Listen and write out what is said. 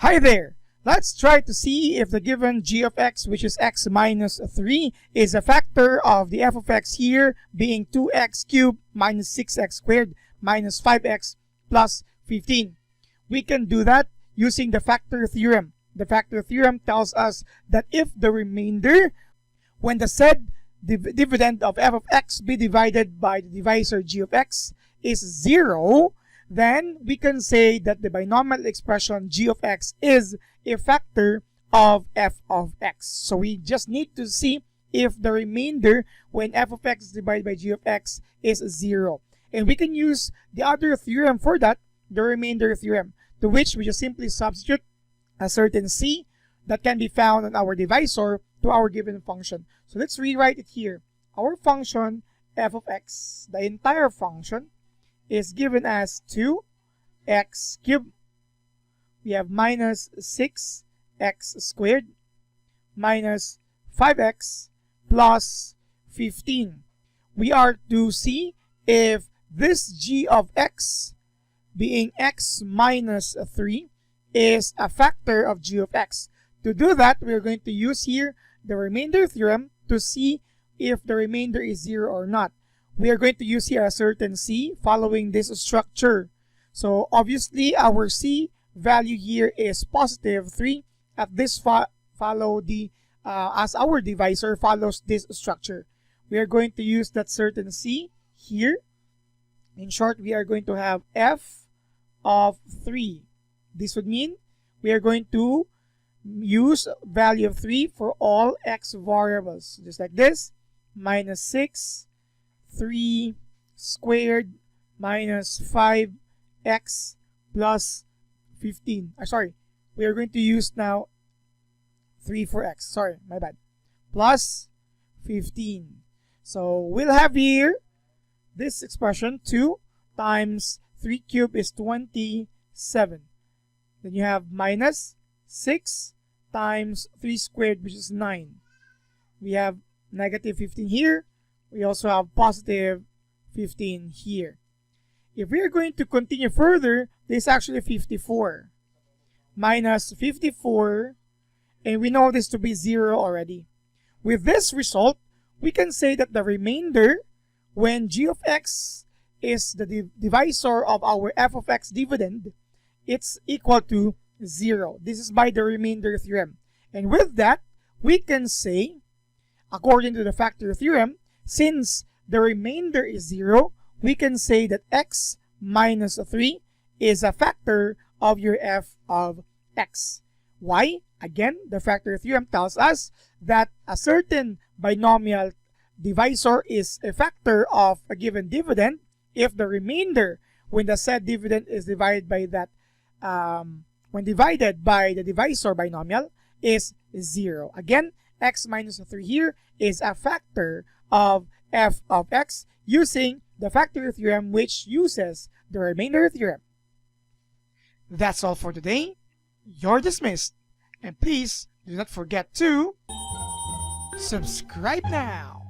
Hi there! Let's try to see if the given g of x, which is x minus 3, is a factor of the f of x here being 2x cubed minus 6x squared minus 5x plus 15. We can do that using the factor theorem. The factor theorem tells us that if the remainder, when the said dividend of f of x be divided by the divisor g of x is 0, then we can say that the binomial expression g of x is a factor of f of x. So we just need to see if the remainder when f of x is divided by g of x is 0. And we can use the other theorem for that, the remainder theorem, to which we just simply substitute a certain c that can be found on our divisor to our given function. So let's rewrite it here. Our function f of x, the entire function, is given as 2x cubed. We have minus 6x squared minus 5x plus 15. We are to see if this g of x being x minus 3 is a factor of g of x. To do that, we are going to use here the remainder theorem to see if the remainder is 0 or not. We are going to use here a certain c following this structure. So obviously our c value here is positive 3 at this follow the as our divisor follows this structure. We are going to use that certain c here. In short, we are going to have f of 3. This would mean we are going to use value of 3 for all x variables, just like this. Minus 6 3 squared minus 5x plus 15. Sorry, we are going to use now 3 for x. Sorry, my bad. Plus 15. So we'll have here this expression 2 times 3 cubed is 27. Then you have minus 6 times 3 squared, which is 9. We have negative 15 here. We also have positive 15 here. If we are going to continue further, this is actually 54. Minus 54, and we know this to be 0 already. With this result, we can say that the remainder, when g of x is the divisor of our f of x dividend, it's equal to 0. This is by the remainder theorem. And with that, we can say, according to the factor theorem, since the remainder is 0, we can say that x minus 3 is a factor of your f of x. Why? Again, the factor theorem tells us that a certain binomial divisor is a factor of a given dividend if the remainder, when the said dividend is divided by that, when divided by the divisor binomial, is 0. Again, x minus 3 here is a factor of f of x using the factor theorem, which uses the remainder theorem. That's all for today. You're dismissed. And please do not forget to subscribe now.